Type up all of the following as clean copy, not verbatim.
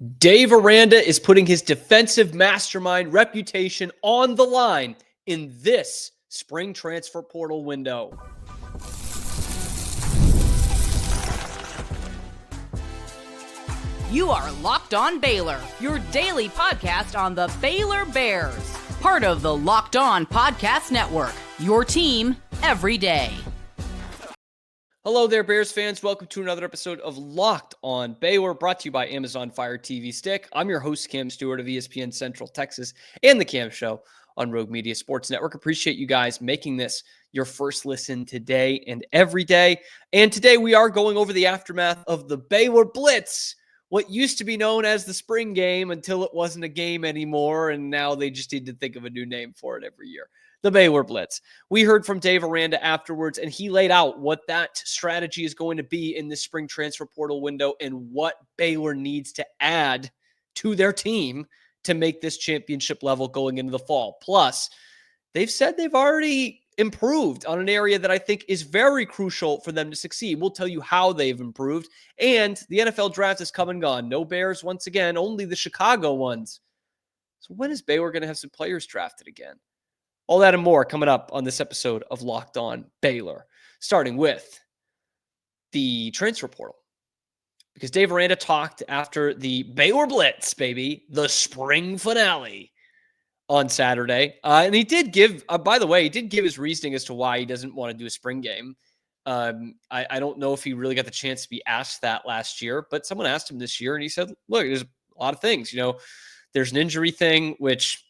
Dave Aranda is putting his defensive mastermind reputation on the line in this spring transfer portal window. You are Locked On Baylor, your daily podcast on the Baylor Bears. Part of the Locked On Podcast Network, your team every day. Hello there, Bears fans. Welcome to another episode of Locked On Baylor, brought to you by Amazon Fire TV Stick. I'm your host, Cam Stuart of ESPN Central Texas and The Cam Show on Rogue Media Sports Network. Appreciate you guys making this your first listen today and every day. And today we are going over the aftermath of the Baylor Blitz, what used to be known as the spring game until it wasn't a game anymore, and now they just need to think of a new name for it every year. The Baylor Blitz. We heard from Dave Aranda afterwards, and he laid out what that strategy is going to be in this spring transfer portal window and what Baylor needs to add to their team to make this championship level going into the fall. Plus, they've said they've already improved on an area that I think is very crucial for them to succeed. We'll tell you how they've improved. And the NFL draft has come and gone. No Bears once again, only the Chicago ones. So when is Baylor going to have some players drafted again? All that and more coming up on this episode of Locked On Baylor, starting with the transfer portal. Because Dave Aranda talked after the Baylor Blitz, baby, the spring finale on Saturday. And he did give, by the way, he did give his reasoning as to why he doesn't want to do a spring game. I don't know if he really got the chance to be asked that last year, but someone asked him this year and he said, look, there's a lot of things. You know, there's an injury thing, which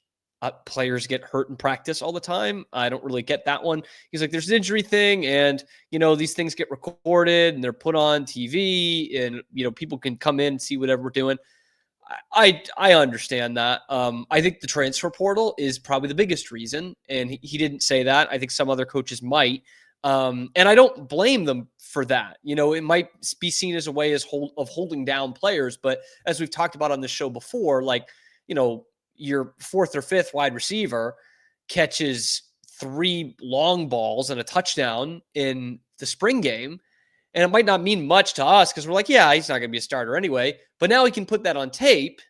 players get hurt in practice all the time. I don't really get that one. He's like, there's an injury thing, and you know, these things get recorded and they're put on TV, and you know, people can come in and see whatever we're doing. I understand that. I think the transfer portal is probably the biggest reason, and he didn't say that. I think some other coaches might, and I don't blame them for that. You know, it might be seen as a way of holding down players, but as we've talked about on this show before, like, you know, your fourth or fifth wide receiver catches 3 long balls and a touchdown in the spring game. And it might not mean much to us because we're like, yeah, he's not going to be a starter anyway. But now he can put that on tape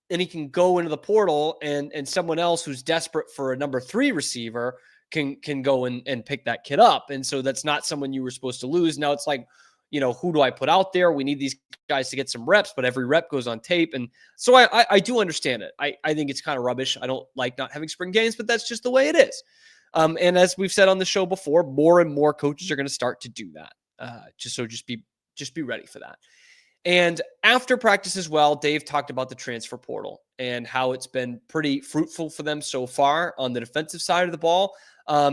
and he can go into the portal, and someone else who's desperate for a number 3 receiver can go and pick that kid up. And so that's not someone you were supposed to lose. Now it's like, you know, who do I put out there? We need these guys to get some reps, but every rep goes on tape. And so I do understand it. I think it's kind of rubbish. I don't like not having spring games, but that's just the way it is. And as we've said on the show before, more and more coaches are going to start to do that. Just be ready for that. And after practice as well, Dave talked about the transfer portal and how it's been pretty fruitful for them so far on the defensive side of the ball.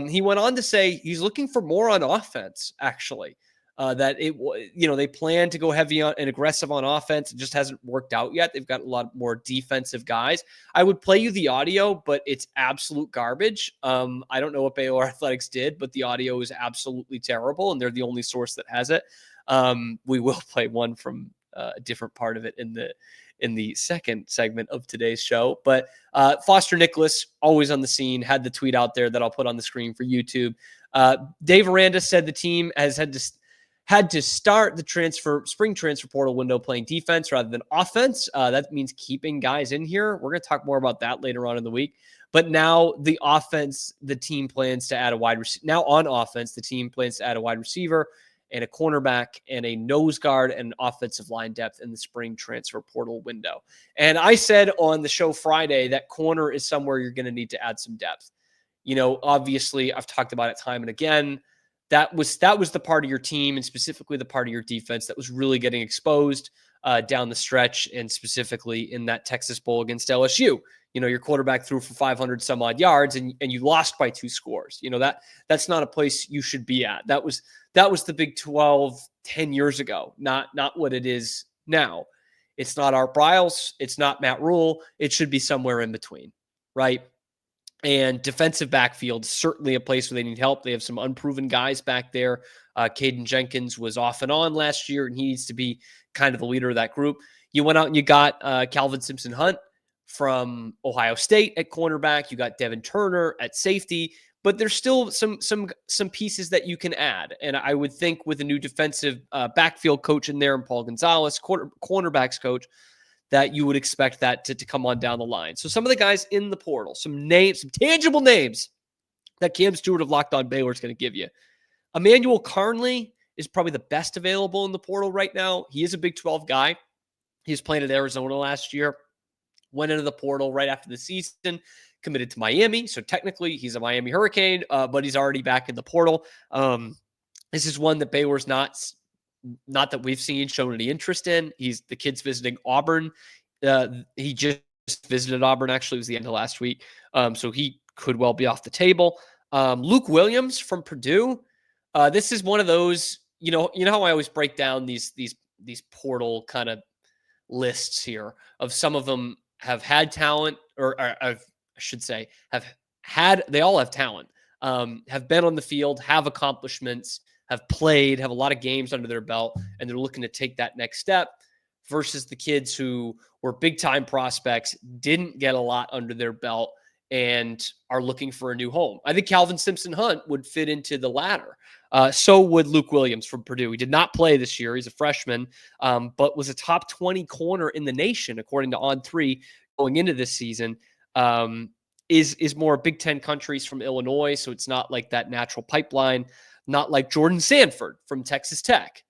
He went on to say he's looking for more on offense, actually. They plan to go heavy on and aggressive on offense. It just hasn't worked out yet. They've got a lot more defensive guys. I would play you the audio, but it's absolute garbage. I don't know what Baylor Athletics did, but the audio is absolutely terrible, and they're the only source that has it. We will play one from a different part of it in the second segment of today's show. But Foster Nicholas, always on the scene, had the tweet out there that I'll put on the screen for YouTube. Dave Aranda said the team has had to start the spring transfer portal window playing defense rather than offense. That means keeping guys in here. We're going to talk more about that later on in the week. But now the offense, the team plans to add a wide receiver. Now on offense, the team plans to add a wide receiver and a cornerback and a nose guard and offensive line depth in the spring transfer portal window. And I said on the show Friday that corner is somewhere you're going to need to add some depth. You know, obviously I've talked about it time and again. That was the part of your team, and specifically the part of your defense that was really getting exposed down the stretch, and specifically in that Texas Bowl against LSU. You know, your quarterback threw for 500 some odd yards, and you lost by 2 scores. You know, that's not a place you should be at. That was the Big 12 10 years ago, not what it is now. It's not Art Briles. It's not Matt Rule. It should be somewhere in between, right? And defensive backfield, certainly a place where they need help. They have some unproven guys back there. Caden Jenkins was off and on last year, and he needs to be kind of the leader of that group. You went out and you got Calvin Simpson-Hunt from Ohio State at cornerback. You got Devin Turner at safety. But there's still some pieces that you can add. And I would think with a new defensive backfield coach in there and Paul Gonzalez, cornerbacks coach, that you would expect that to come on down the line. So some of the guys in the portal, some names, some tangible names that Cam Stewart of Locked On Baylor is going to give you. Emmanuel Karnley is probably the best available in the portal right now. He is a Big 12 guy. He was playing at Arizona last year, went into the portal right after the season, committed to Miami. So technically he's a Miami Hurricane, but he's already back in the portal. This is one that Baylor's not that we've seen shown any interest in. The kid's visiting Auburn. He just visited Auburn, actually. It was the end of last week. So he could well be off the table. Luke Williams from Purdue. This is one of those, you know how I always break down these portal kind of lists here of some of them have had talent, or I should say they all have talent, have been on the field, have accomplishments, have played, have a lot of games under their belt, and they're looking to take that next step, versus the kids who were big time prospects, didn't get a lot under their belt, and are looking for a new home. I think Calvin Simpson-Hunt would fit into the latter. So would Luke Williams from Purdue. He did not play this year. He's a freshman, but was a top 20 corner in the nation, according to On3, going into this season. Is more Big Ten countries from Illinois, so it's not like that natural pipeline, not like Jordan Sanford from Texas Tech,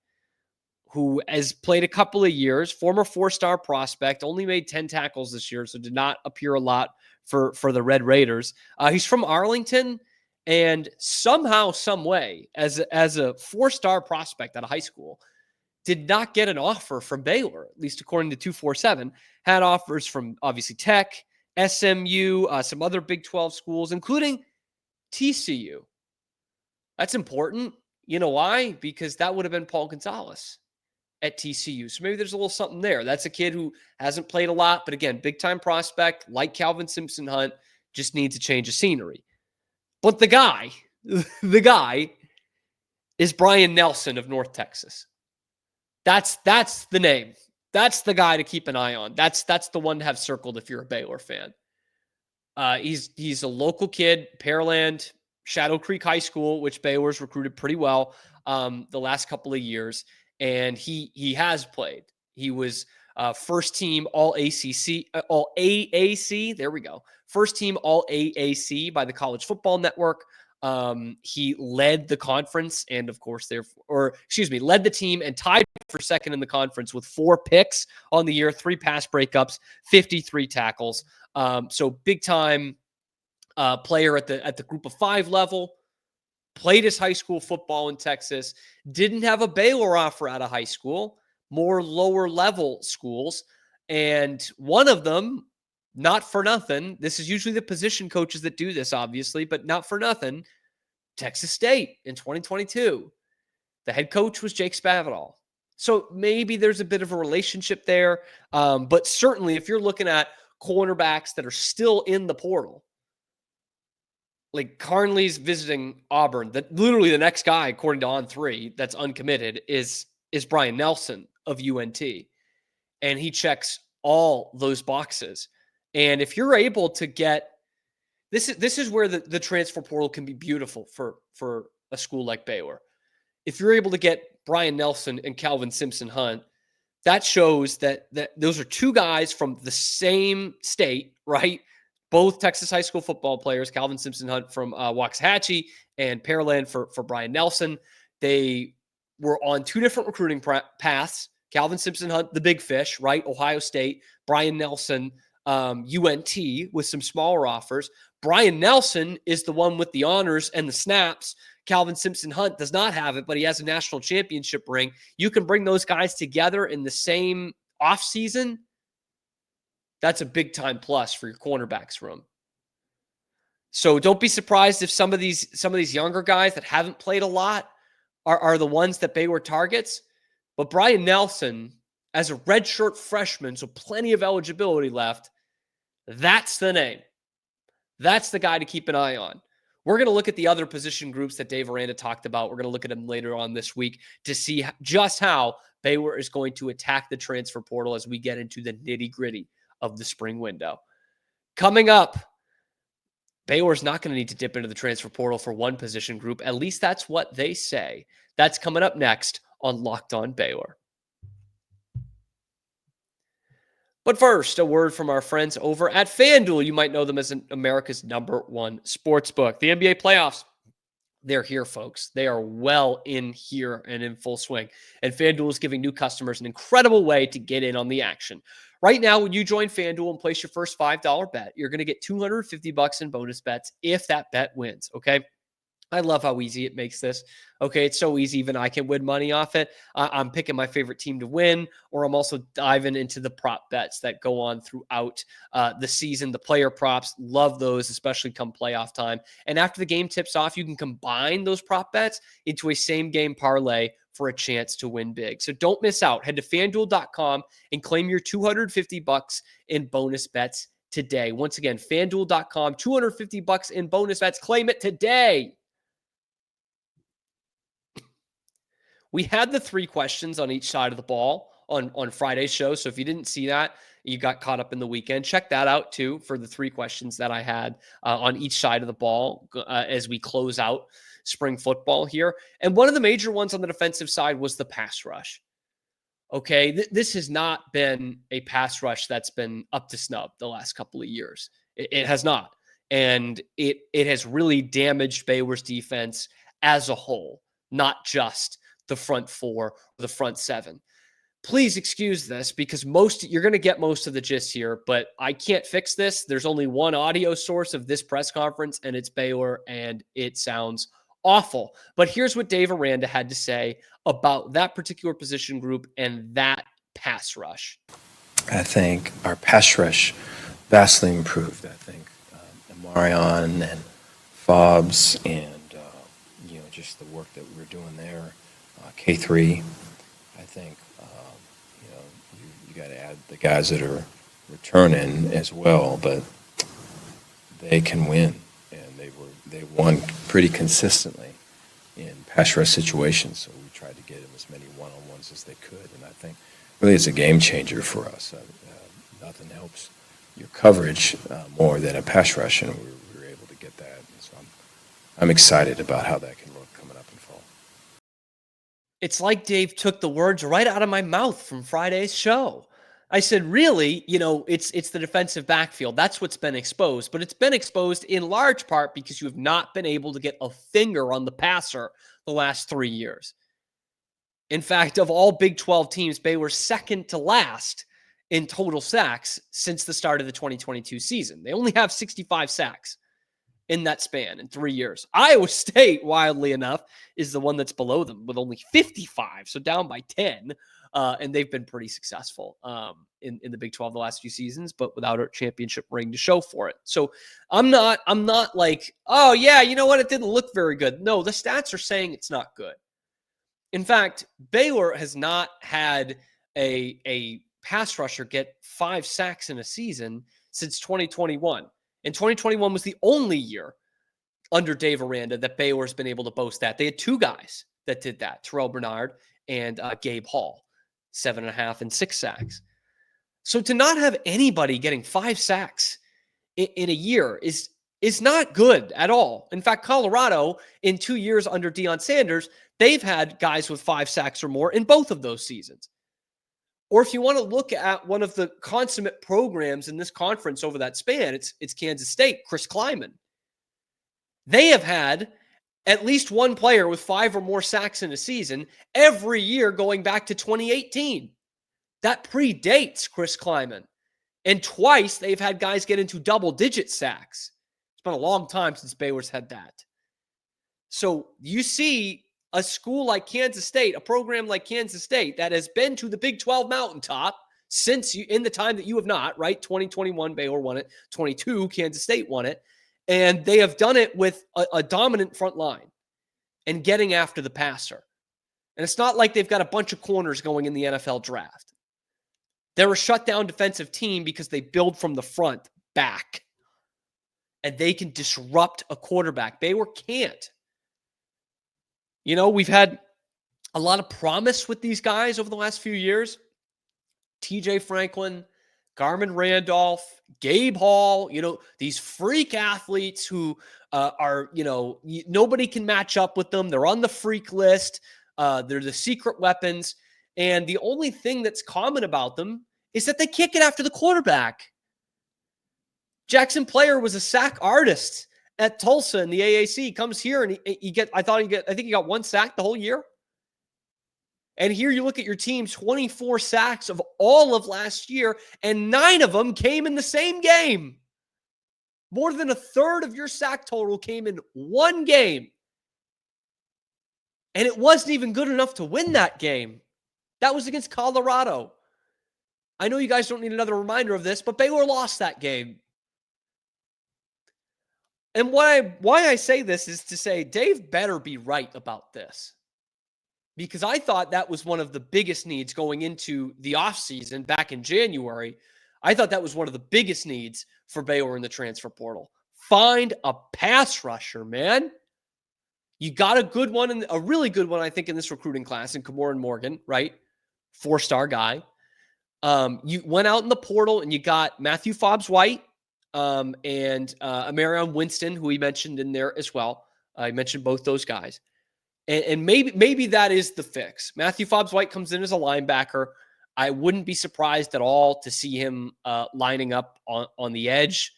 who has played a couple of years, former 4-star prospect, only made 10 tackles this year, so did not appear a lot for the Red Raiders. He's from Arlington, and somehow, some way, as a 4-star prospect out of high school, did not get an offer from Baylor, at least according to 247. Had offers from, obviously, Tech, SMU, some other Big 12 schools, including TCU. That's important. You know why? Because that would have been Paul Gonzalez at TCU. So maybe there's a little something there. That's a kid who hasn't played a lot, but again, big-time prospect, like Calvin Simpson-Hunt, just needs a change of scenery. But the guy is Brian Nelson of North Texas. That's the name. That's the guy to keep an eye on. That's the one to have circled if you're a Baylor fan. He's a local kid, Pearland, Shadow Creek High School, which Baylor's recruited pretty well the last couple of years. And he has played. He was first team All ACC, All AAC. There we go. First team All AAC by the College Football Network. He led the conference, and of course, led the team and tied for second in the conference with 4 picks on the year, 3 pass breakups, 53 tackles. So big time player at the Group of 5 level. Played his high school football in Texas, didn't have a Baylor offer out of high school, more lower level schools. And one of them, not for nothing, this is usually the position coaches that do this, obviously, but not for nothing, Texas State in 2022. The head coach was Jake Spavital. So maybe there's a bit of a relationship there. But certainly if you're looking at cornerbacks that are still in the portal, like Karnley's visiting Auburn, that literally the next guy, according to On3, that's uncommitted is Brian Nelson of UNT. And he checks all those boxes. And if you're able to get this is where the transfer portal can be beautiful for a school like Baylor. If you're able to get Brian Nelson and Calvin Simpson-Hunt, that shows that those are 2 guys from the same state, right? Both Texas high school football players, Calvin Simpson-Hunt from Waxahachie and Pearland for Brian Nelson. They were on 2 different recruiting paths. Calvin Simpson-Hunt, the big fish, right? Ohio State. Brian Nelson, UNT with some smaller offers. Brian Nelson is the one with the honors and the snaps. Calvin Simpson-Hunt does not have it, but he has a national championship ring. You can bring those guys together in the same offseason. That's a big time plus for your cornerbacks room. So don't be surprised if some of these younger guys that haven't played a lot are the ones that Baylor targets. But Brian Nelson, as a redshirt freshman, so plenty of eligibility left, that's the name. That's the guy to keep an eye on. We're going to look at the other position groups that Dave Aranda talked about. We're going to look at them later on this week to see just how Baylor is going to attack the transfer portal as we get into the nitty-gritty of the spring window. Coming up, Baylor's not going to need to dip into the transfer portal for one position group. At least that's what they say. That's coming up next on Locked On Baylor. But first, a word from our friends over at FanDuel. You might know them as America's #1 sportsbook. The NBA playoffs, they're here, folks. They are well in here and in full swing. And FanDuel is giving new customers an incredible way to get in on the action. Right now, when you join FanDuel and place your first $5 bet, you're going to get $250 in bonus bets if that bet wins. Okay. I love how easy it makes this. Okay, it's so easy. Even I can win money off it. I'm picking my favorite team to win, or I'm also diving into the prop bets that go on throughout the season. The player props, love those, especially come playoff time. And after the game tips off, you can combine those prop bets into a same game parlay for a chance to win big. So don't miss out. Head to fanduel.com and claim your $250 in bonus bets today. Once again, fanduel.com, $250 in bonus bets. Claim it today. We had the 3 questions on each side of the ball on Friday's show. So if you didn't see that, you got caught up in the weekend, check that out too for the 3 questions that I had on each side of the ball as we close out spring football here. And one of the major ones on the defensive side was the pass rush. Okay, this has not been a pass rush that's been up to snub the last couple of years. It has not. And it has really damaged Baylor's defense as a whole, not just the front 4 or the front 7. Please excuse this because you're going to get most of the gist here, but I can't fix this. There's only one audio source of this press conference, and it's Baylor, and it sounds awful. But here's what Dave Aranda had to say about that particular position group and that pass rush. I think our pass rush vastly improved. I think Emmanuel and Fobbs and just the work that we were doing there. K3, I think, you got to add the guys that are returning as well, but they can win, and they won pretty consistently in pass rush situations. So we tried to get them as many one-on-ones as they could, and I think really it's a game changer for us. Nothing helps your coverage more than a pass rush, and we were able to get that. And so I'm excited about how that can look coming up in fall. It's like Dave took the words right out of my mouth from Friday's show. I said, really, it's the defensive backfield. That's what's been exposed. But it's been exposed in large part because you have not been able to get a finger on the passer the last 3 years. In fact, of all Big 12 teams, Baylor's second to last in total sacks since the start of the 2022 season. They only have 65 sacks in that span in 3 years. Iowa State, wildly enough, is the one that's below them with only 55, so down by 10. And they've been pretty successful in the Big 12 the last few seasons, but without a championship ring to show for it. So I'm not like, oh yeah, you know what? It didn't look very good. No, the stats are saying it's not good. In fact, Baylor has not had a pass rusher get 5 sacks in a season since 2021. And 2021 was the only year under Dave Aranda that Baylor's been able to boast that. They had 2 guys that did that, Terrell Bernard and Gabe Hall, 7.5 and 6 sacks. So to not have anybody getting 5 sacks in a year is not good at all. In fact, Colorado, in 2 years under Deion Sanders, they've had guys with 5 sacks or more in both of those seasons. Or if you want to look at one of the consummate programs in this conference over that span, it's Kansas State, Chris Kleiman. They have had at least one player with 5 or more sacks in a season every year going back to 2018. That predates Chris Kleiman. And twice they've had guys get into double-digit sacks. It's been a long time since Baylor's had that. So you see a school like Kansas State, a program like Kansas State that has been to the Big 12 mountaintop since in the time that you have not, right? 2021, Baylor won it. 22, Kansas State won it. And they have done it with a dominant front line and getting after the passer. And it's not like they've got a bunch of corners going in the NFL draft. They're a shutdown defensive team because they build from the front back. And they can disrupt a quarterback. Baylor can't. We've had a lot of promise with these guys over the last few years. TJ Franklin, Garmin Randolph, Gabe Hall, these freak athletes who are, nobody can match up with them. They're on the freak list. They're the secret weapons. And the only thing that's common about them is that they can't get after the quarterback. Jackson Player was a sack artist at Tulsa in the AAC. Comes here and I think he got 1 sack the whole year. And here you look at your team, 24 sacks of all of last year, and 9 of them came in the same game. More than a third of your sack total came in one game. And it wasn't even good enough to win that game. That was against Colorado. I know you guys don't need another reminder of this, but Baylor lost that game. And why I say this is to say Dave better be right about this. Because I thought that was one of the biggest needs going into the offseason back in January. I thought that was one of the biggest needs for Baylor in the transfer portal. Find a pass rusher, man. You got a good one, a really good one, I think, in this recruiting class in Camoran Morgan, right? 4-star guy. You went out in the portal and you got Matthew Fobbs-White and Emmanuel Winston, who he mentioned in there as well. I mentioned both those guys. And maybe that is the fix. Matthew Fobbs-White comes in as a linebacker. I wouldn't be surprised at all to see him lining up on the edge.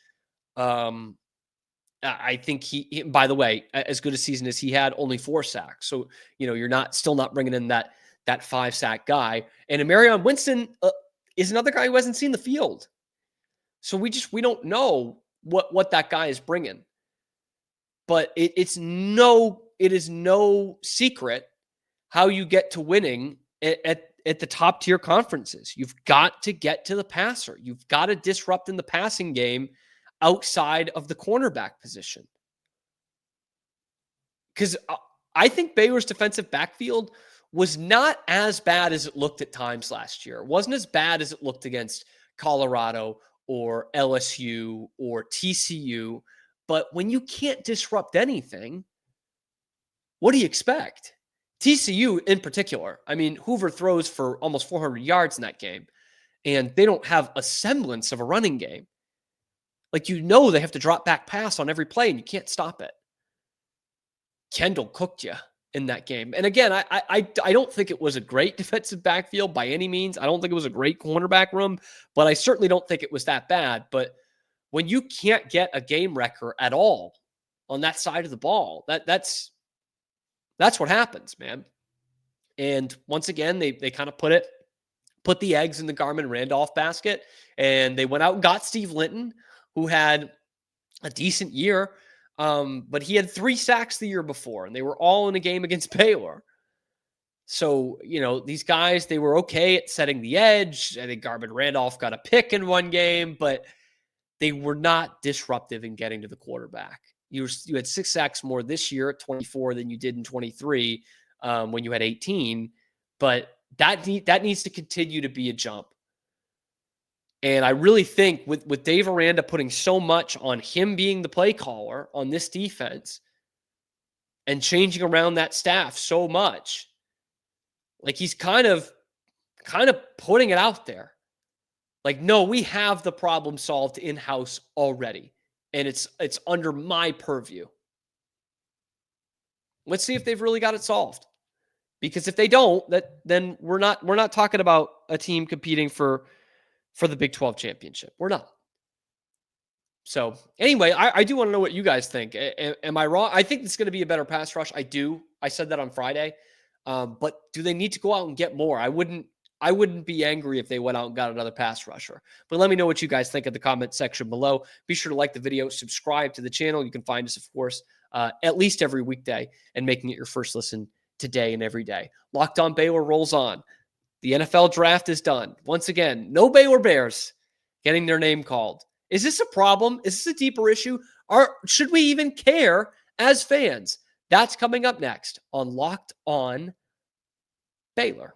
I think he, by the way, as good a season as he had, only 4 sacks. So, you're still not bringing in that 5-sack guy. And Emmanuel Winston is another guy who hasn't seen the field. So we don't know what that guy is bringing. But it is no secret how you get to winning at the top tier conferences. You've got to get to the passer. You've got to disrupt in the passing game outside of the cornerback position. Because I think Baylor's defensive backfield was not as bad as it looked at times last year. It wasn't as bad as it looked against Colorado or LSU or TCU. But when you can't disrupt anything, what do you expect? TCU in particular. I mean, Hoover throws for almost 400 yards in that game, and they don't have a semblance of a running game. Like, they have to drop back pass on every play, and you can't stop it. Kendall cooked you in that game. And again, I don't think it was a great defensive backfield by any means. I don't think it was a great cornerback room, but I certainly don't think it was that bad. But when you can't get a game wrecker at all on that side of the ball, that's what happens, man. And once again, they kind of put the eggs in the Garmin Randolph basket, and they went out and got Steve Linton, who had a decent year, but he had 3 sacks the year before, and they were all in a game against Baylor. So, these guys, they were okay at setting the edge. I think Garmin Randolph got a pick in one game, but they were not disruptive in getting to the quarterback. You had 6 sacks more this year at 24 than you did in 23 when you had 18, but that needs to continue to be a jump. And I really think with Dave Aranda putting so much on him being the play caller on this defense and changing around that staff so much, like he's kind of putting it out there. Like, no, we have the problem solved in-house already, and it's under my purview. Let's see if they've really got it solved. Because if they don't, then we're not talking about a team competing for the Big 12 championship. We're not. So anyway, I do want to know what you guys think. Am I wrong? I think it's going to be a better pass rush. I do. I said that on Friday. But do they need to go out and get more? I wouldn't be angry if they went out and got another pass rusher. But let me know what you guys think in the comment section below. Be sure to like the video, subscribe to the channel. You can find us, of course, at least every weekday, and making it your first listen today and every day. Locked On Baylor rolls on. The NFL draft is done. Once again, no Baylor Bears getting their name called. Is this a problem? Is this a deeper issue? Or should we even care as fans? That's coming up next on Locked On Baylor.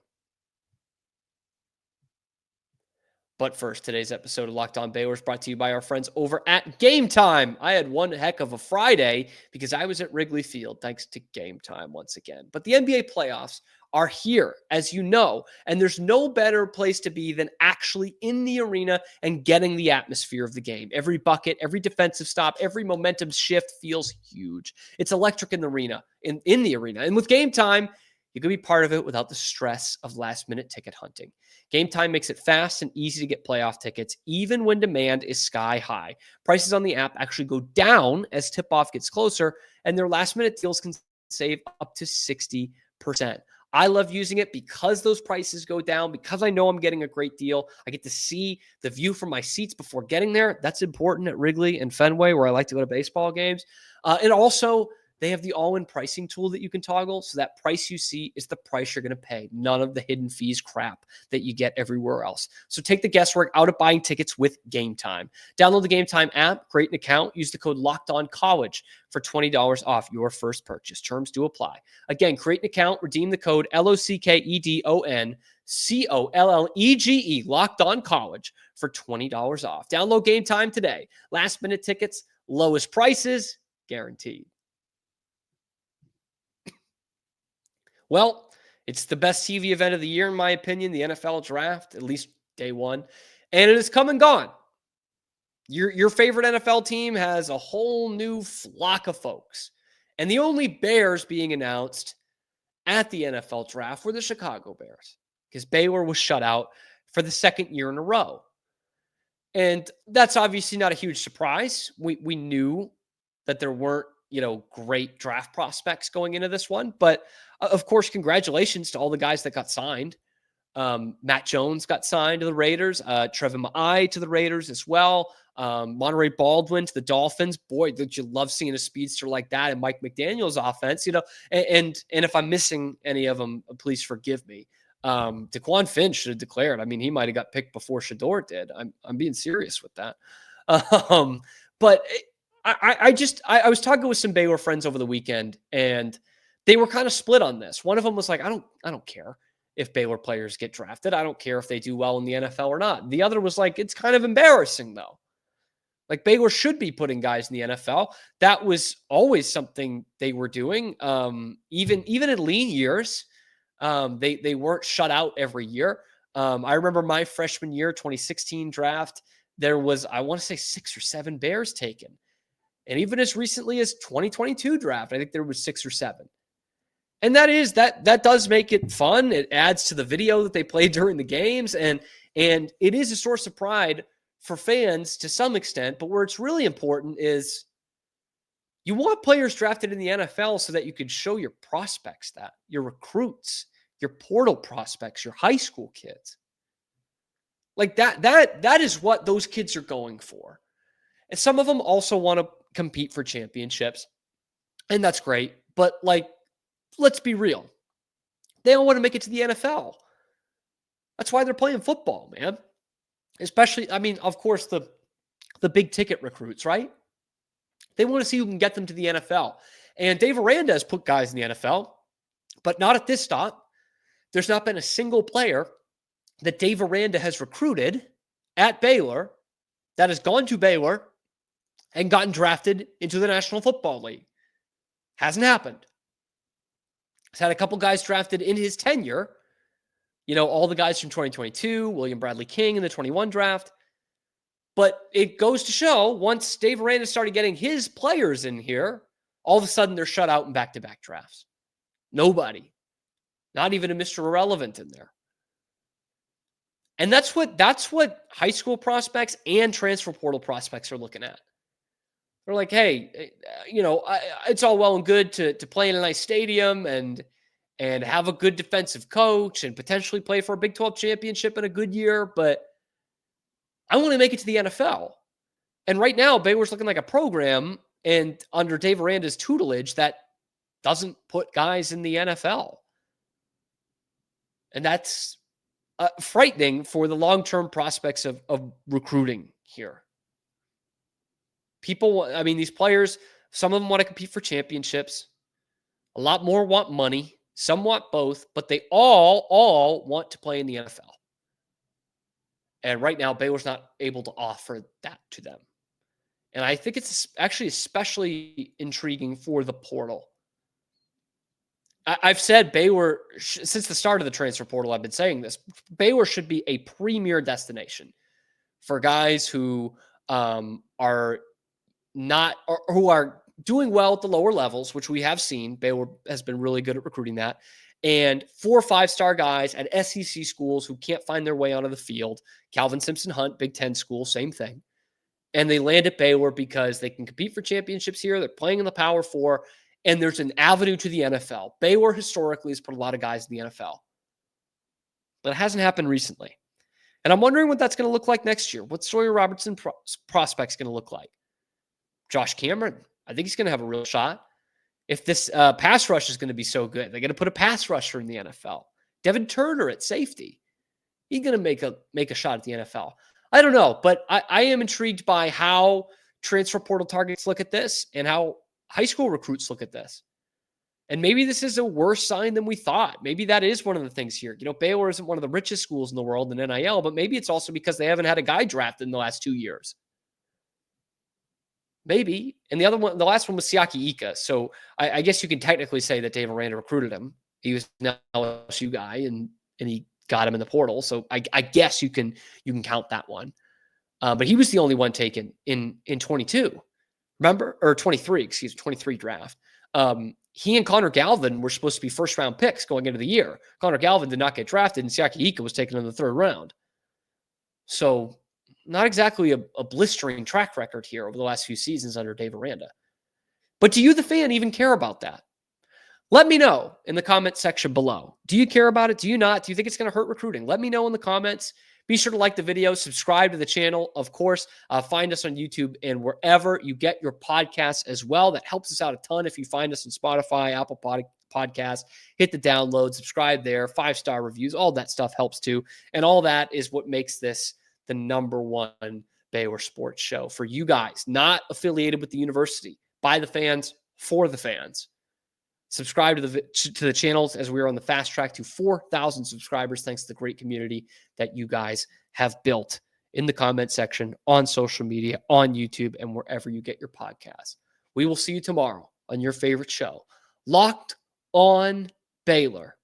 But first, today's episode of Locked On Baylor is brought to you by our friends over at Gametime. I had one heck of a Friday because I was at Wrigley Field, thanks to Gametime once again. But the NBA playoffs are here, as you know, and there's no better place to be than actually in the arena and getting the atmosphere of the game. Every bucket, every defensive stop, every momentum shift feels huge. It's electric in the arena, in the arena. And with Gametime, You can be part of it without the stress of last-minute ticket hunting. Gametime makes it fast and easy to get playoff tickets, even when demand is sky high. Prices on the app actually go down as tip-off gets closer, and their last-minute deals can save up to 60%. I love using it because those prices go down, because I know I'm getting a great deal. I get to see the view from my seats before getting there. That's important at Wrigley and Fenway, where I like to go to baseball games. And also, they have the all-in pricing tool that you can toggle. So that price you see is the price you're going to pay. None of the hidden fees crap that you get everywhere else. So take the guesswork out of buying tickets with Gametime. Download the Gametime app, create an account, use the code LOCKEDONCollege for $20 off your first purchase. Terms do apply. Again, create an account, redeem the code LOCKEDONCOLLEGE, Locked On College, for $20 off. Download Gametime today. Last minute tickets, lowest prices, guaranteed. Well, it's the best TV event of the year, in my opinion, the NFL draft, at least day one. And it has come and gone. Your favorite NFL team has a whole new flock of folks. And the only Bears being announced at the NFL draft were the Chicago Bears, because Baylor was shut out for the second year in a row. And that's obviously not a huge surprise. We knew that there weren't, great draft prospects going into this one. But of course, congratulations to all the guys that got signed. Matt Jones got signed to the Raiders. Trevor Ma'ai to the Raiders as well. Monterey Baldwin to the Dolphins. Boy, did you love seeing a speedster like that in Mike McDaniel's offense, and if I'm missing any of them, please forgive me. DeQuan Finch should have declared. I mean, he might have got picked before Shador did. I'm being serious with that. But I was talking with some Baylor friends over the weekend, and they were kind of split on this. One of them was like, I don't care if Baylor players get drafted. I don't care if they do well in the NFL or not. The other was like, it's kind of embarrassing though. Like, Baylor should be putting guys in the NFL. That was always something they were doing. Even in lean years, they weren't shut out every year. I remember my freshman year, 2016 draft, there was, I want to say, 6 or 7 Bears taken. And even as recently as 2022 draft, I think there was 6 or 7. And that does make it fun. It adds to the video that they play during the games. And it is a source of pride for fans to some extent. But where it's really important is you want players drafted in the NFL so that you can show your prospects that, your recruits, your portal prospects, your high school kids. Like that is what those kids are going for. And some of them also want to compete for championships. And that's great. But let's be real. They don't want to make it to the NFL. That's why they're playing football, man. Especially, I mean, of course, the big ticket recruits, right? They want to see who can get them to the NFL. And Dave Aranda has put guys in the NFL, but not at this stop. There's not been a single player that Dave Aranda has recruited at Baylor that has gone to Baylor and gotten drafted into the National Football League. Hasn't happened. He's had a couple guys drafted in his tenure. All the guys from 2022, William Bradley King in the 21 draft. But it goes to show, once Dave Aranda started getting his players in here, all of a sudden they're shut out in back-to-back drafts. Nobody. Not even a Mr. Irrelevant in there. And that's what high school prospects and transfer portal prospects are looking at. They're like, hey, it's all well and good to play in a nice stadium and have a good defensive coach and potentially play for a Big 12 championship in a good year, but I want to make it to the NFL. And right now, Baylor's looking like a program, and under Dave Aranda's tutelage, that doesn't put guys in the NFL. And that's frightening for the long-term prospects of recruiting here. These players, some of them want to compete for championships. A lot more want money. Some want both, but they all want to play in the NFL. And right now, Baylor's not able to offer that to them. And I think it's actually especially intriguing for the portal. I've said Baylor, since the start of the transfer portal, I've been saying this, Baylor should be a premier destination for guys who are doing well at the lower levels, which we have seen. Baylor has been really good at recruiting that. and 4 or 5-star guys at SEC schools who can't find their way onto the field. Calvin Simpson Hunt, Big Ten school, same thing. And they land at Baylor because they can compete for championships here. They're playing in the Power Four, and there's an avenue to the NFL. Baylor historically has put a lot of guys in the NFL, but it hasn't happened recently. And I'm wondering what that's going to look like next year. What Sawyer Robertson prospect's going to look like? Josh Cameron, I think he's going to have a real shot. If this pass rush is going to be so good, they're going to put a pass rusher in the NFL. Devin Turner at safety, he's going to make a shot at the NFL. I don't know, but I am intrigued by how transfer portal targets look at this and how high school recruits look at this. And maybe this is a worse sign than we thought. Maybe that is one of the things here. Baylor isn't one of the richest schools in the world in NIL, but maybe it's also because they haven't had a guy drafted in the last 2 years. Maybe. And the last one was Siaki Ika. So I guess you can technically say that Dave Aranda recruited him. He was an LSU guy and he got him in the portal. So I guess you can count that one. But he was the only one taken in 22. Remember? Or 23, 23 draft. He and Connor Galvin were supposed to be first-round picks going into the year. Connor Galvin did not get drafted, and Siaki Ika was taken in the 3rd round. So not exactly a blistering track record here over the last few seasons under Dave Aranda. But do you, the fan, even care about that? Let me know in the comment section below. Do you care about it? Do you not? Do you think it's going to hurt recruiting? Let me know in the comments. Be sure to like the video, subscribe to the channel. Of course, find us on YouTube and wherever you get your podcasts as well. That helps us out a ton if you find us on Spotify, Apple Podcasts. Hit the download, subscribe there, 5-star reviews. All that stuff helps too. And all that is what makes this the #1 Baylor sports show for you guys, not affiliated with the university, by the fans, for the fans. Subscribe to the channels as we are on the fast track to 4,000 subscribers, thanks to the great community that you guys have built in the comment section, on social media, on YouTube, and wherever you get your podcasts. We will see you tomorrow on your favorite show, Locked on Baylor.